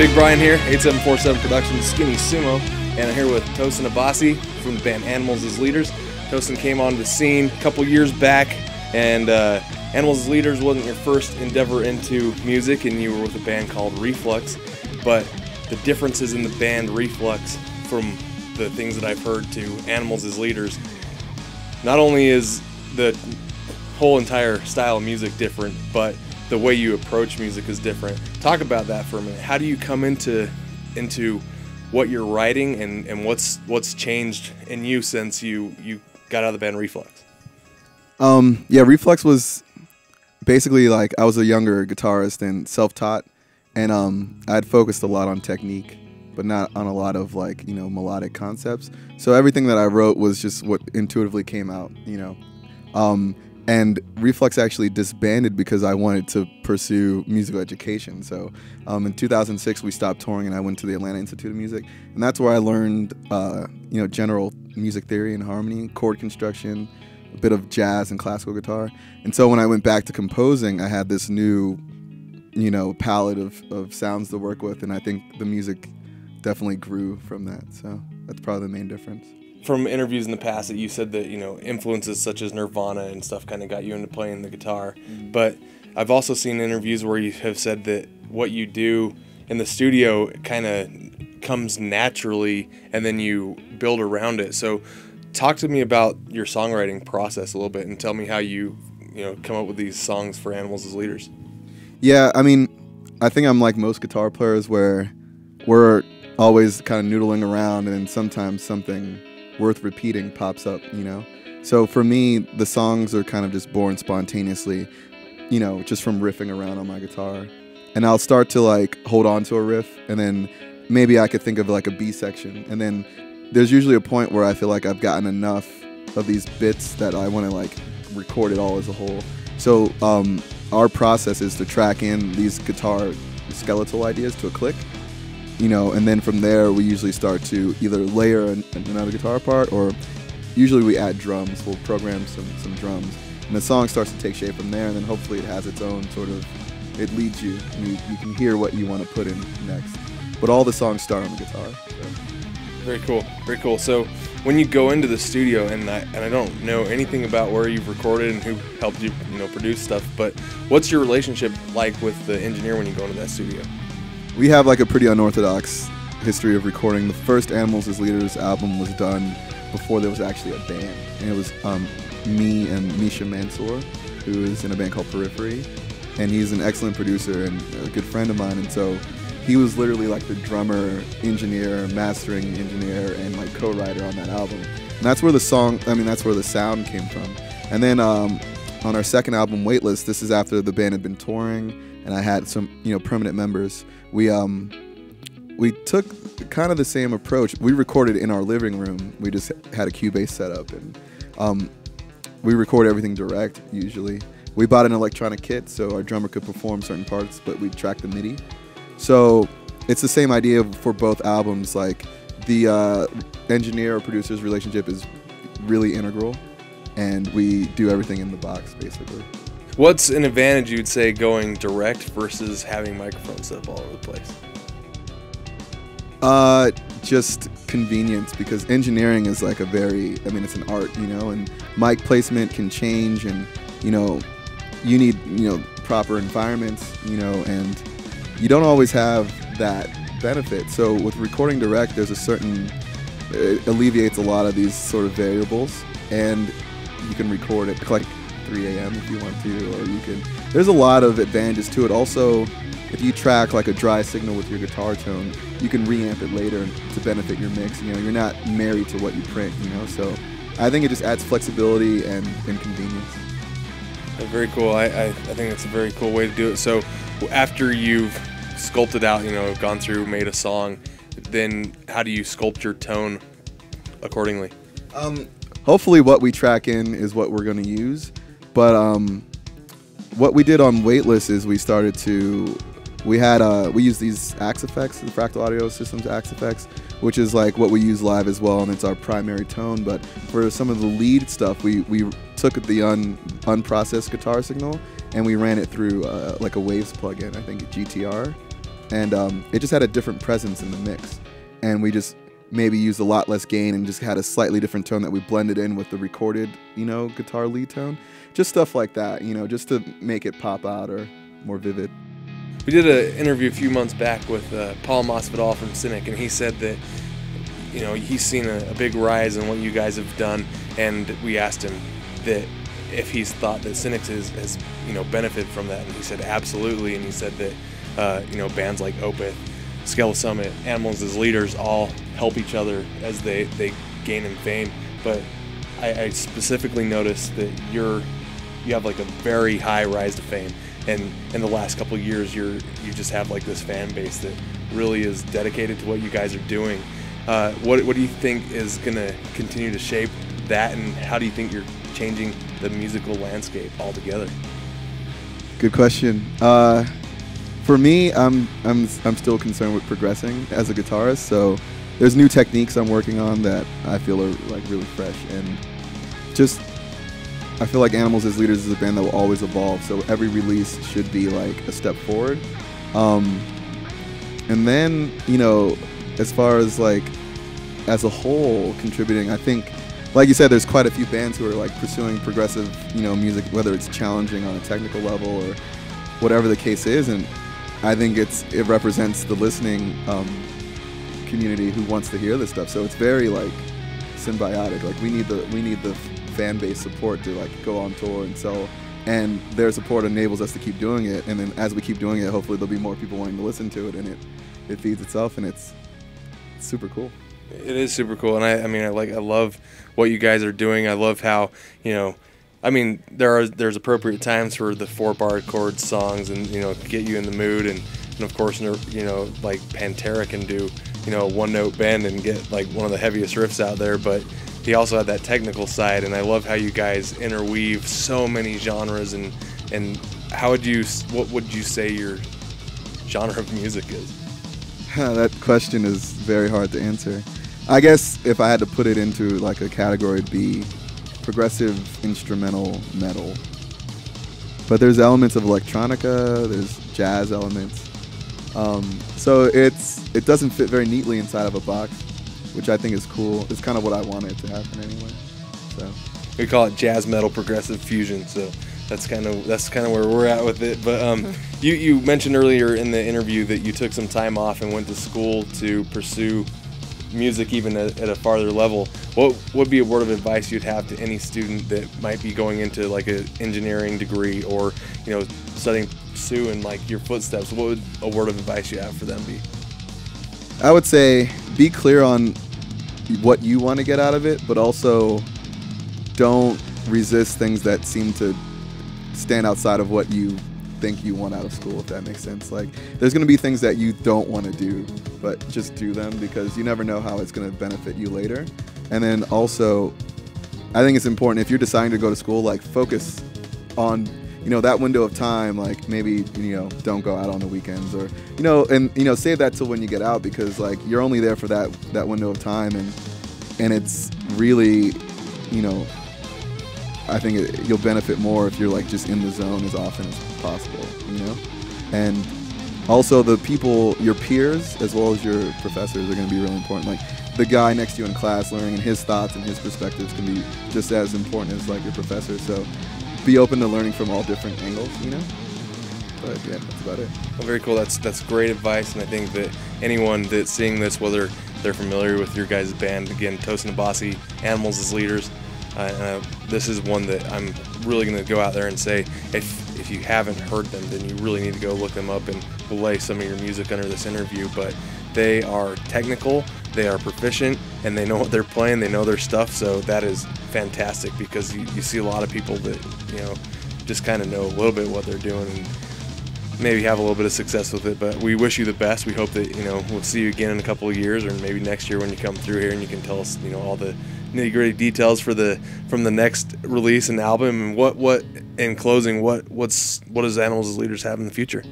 Big Bryan here, 8747 Productions, Skinny Sumo, and I'm here with Tosin Abasi from the band Animals as Leaders. Tosin came onto the scene a couple years back, and Animals as Leaders wasn't your first endeavor into music, and you were with a band called Reflux. But the differences in the band Reflux from the things that I've heard to Animals as Leaders, not only is the whole entire style of music different, but the way you approach music is different. Talk about that for a minute. How do you come into what you're writing, and what's changed in you since you got out of the band Reflux? Yeah, Reflux was basically like I was a younger guitarist and self-taught, and I'd focused a lot on technique, but not on a lot of melodic concepts. So everything that I wrote was just what intuitively came out, And Reflux actually disbanded because I wanted to pursue musical education. So in 2006, we stopped touring, and I went to the Atlanta Institute of Music, and that's where I learned, general music theory and harmony, chord construction, a bit of jazz and classical guitar. And so when I went back to composing, I had this new, palette of sounds to work with, and I think the music definitely grew from that. So that's probably the main difference. From interviews in the past that you said that, influences such as Nirvana and stuff kind of got you into playing the guitar. But I've also seen interviews where you have said that what you do in the studio kind of comes naturally and then you build around it. So talk to me about your songwriting process a little bit and tell me how you come up with these songs for Animals as Leaders. Yeah, I mean, I think I'm like most guitar players where we're always kind of noodling around, and then sometimes something worth repeating pops up, So for me, the songs are kind of just born spontaneously, just from riffing around on my guitar. And I'll start to hold on to a riff, and then maybe I could think of a B section. And then there's usually a point where I feel like I've gotten enough of these bits that I want to record it all as a whole. So our process is to track in these guitar skeletal ideas to a click. And then from there we usually start to either layer another guitar part, or usually we add drums. We'll program some drums, and the song starts to take shape from there, and then hopefully it has its own sort of, it leads you, and you can hear what you want to put in next. But all the songs start on the guitar. So. Very cool, very cool. So when you go into the studio, and I don't know anything about where you've recorded and who helped you produce stuff, but what's your relationship like with the engineer when you go into that studio? We have a pretty unorthodox history of recording. The first Animals as Leaders album was done before there was actually a band. And it was me and Misha Mansour, who is in a band called Periphery. And he's an excellent producer and a good friend of mine. And so he was literally the drummer, engineer, mastering engineer, and co-writer on that album. And that's where that's where the sound came from. And then on our second album, Weightless, this is after the band had been touring, and I had some permanent members. We took kind of the same approach. We recorded in our living room. We just had a Cubase setup, and we record everything direct usually. We bought an electronic kit so our drummer could perform certain parts, but we tracked the MIDI. So it's the same idea for both albums. The engineer or producer's relationship is really integral, and we do everything in the box basically. What's an advantage you'd say going direct versus having microphones set up all over the place? Just convenience, because engineering is it's an art, and mic placement can change, and you need proper environments, and you don't always have that benefit. So with recording direct, it alleviates a lot of these sort of variables, and you can record it 3 a.m. if you want to, or there's a lot of advantages to it. Also, if you track a dry signal with your guitar tone, you can reamp it later to benefit your mix. You're not married to what you print, so I think it just adds flexibility and convenience. Very cool. I think it's a very cool way to do it. So after you've sculpted out, gone through, made a song, then how do you sculpt your tone accordingly? Hopefully what we track in is what we're going to use. But what we did on Weightless is we used these Axe effects, the Fractal Audio Systems Axe effects, which is what we use live as well, and it's our primary tone. But for some of the lead stuff, we took the unprocessed guitar signal and we ran it through a Waves plugin, I think GTR, and it just had a different presence in the mix. And we just maybe used a lot less gain and just had a slightly different tone that we blended in with the recorded, guitar lead tone. Just stuff like that, just to make it pop out or more vivid. We did an interview a few months back with Paul Masvidal from Cynic, and he said that he's seen a big rise in what you guys have done, and we asked him that if he's thought that Cynic has benefited from that, and he said absolutely, and he said that bands like Opeth, Skeletal Summit, Animals as Leaders all help each other as they gain in fame. But I specifically noticed that you have like a very high rise to fame. And in the last couple of years, you just have like this fan base that really is dedicated to what you guys are doing. What do you think is going to continue to shape that, and how do you think you're changing the musical landscape altogether? Good question. For me, I'm still concerned with progressing as a guitarist. So there's new techniques I'm working on that I feel are like really fresh, and just I feel like Animals as Leaders is a band that will always evolve, so every release should be like a step forward. And then, as far as like as a whole contributing, I think, like you said, there's quite a few bands who are like pursuing progressive, music, whether it's challenging on a technical level or whatever the case is, and I think it represents the listening community who wants to hear this stuff. So it's very like symbiotic. Like we need the fan base support to like go on tour and sell, and their support enables us to keep doing it. And then as we keep doing it, hopefully there'll be more people wanting to listen to it, and it feeds itself, and it's super cool. It is super cool, and I love what you guys are doing. I love how there's appropriate times for the 4-bar chord songs, and get you in the mood, and of course like Pantera can do a one-note bend and get like one of the heaviest riffs out there, but he also had that technical side, and I love how you guys interweave so many genres. And what would you say your genre of music is? That question is very hard to answer. I guess if I had to put it into like a category, it'd be progressive instrumental metal. But there's elements of electronica, there's jazz elements. So it doesn't fit very neatly inside of a box, which I think is cool. It's kind of what I wanted to happen anyway. So we call it jazz metal progressive fusion. So that's kind of where we're at with it. But you mentioned earlier in the interview that you took some time off and went to school to pursue music even at a farther level. What would be a word of advice you'd have to any student that might be going into like an engineering degree, or studying Sue in like your footsteps? What would a word of advice you have for them be? I would say be clear on what you want to get out of it, but also don't resist things that seem to stand outside of what you think you want out of school, if that makes sense. Like, there's going to be things that you don't want to do, but just do them, because you never know how it's going to benefit you later. And then also, I think it's important, if you're deciding to go to school, like, focus on that window of time. Like, maybe don't go out on the weekends, or and save that till when you get out, because like you're only there for that window of time, and it's really I think you'll benefit more if you're like just in the zone as often as possible, and also the people, your peers as well as your professors, are going to be really important. Like the guy next to you in class, learning his thoughts and his perspectives can be just as important as like your professor. So be open to learning from all different angles, But yeah, that's about it. Well, very cool. That's great advice, and I think that anyone that's seeing this, whether they're familiar with your guys' band, again, Tosin Abasi, Animals as Leaders, this is one that I'm really going to go out there and say, if you haven't heard them, then you really need to go look them up, and we'll lay some of your music under this interview. But they are technical, they are proficient, and they know what they're playing, they know their stuff, so that is fantastic, because you see a lot of people that just kind of know a little bit what they're doing and maybe have a little bit of success with it. But we wish you the best. We hope that we'll see you again in a couple of years, or maybe next year when you come through here and you can tell us all the nitty-gritty details from the next release and album. And what in closing, what does Animals as Leaders have in the future?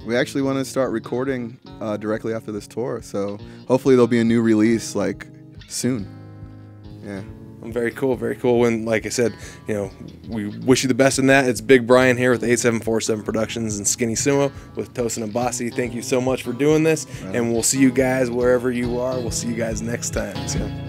We actually want to start recording directly after this tour, so hopefully there'll be a new release like soon. Yeah. Very cool, very cool. And like I said, you know, we wish you the best in that. It's Big Bryan here with 8747 Productions and Skinny Sumo with Tosin Abasi. Thank you so much for doing this, and we'll see you guys wherever you are. We'll see you guys next time. So.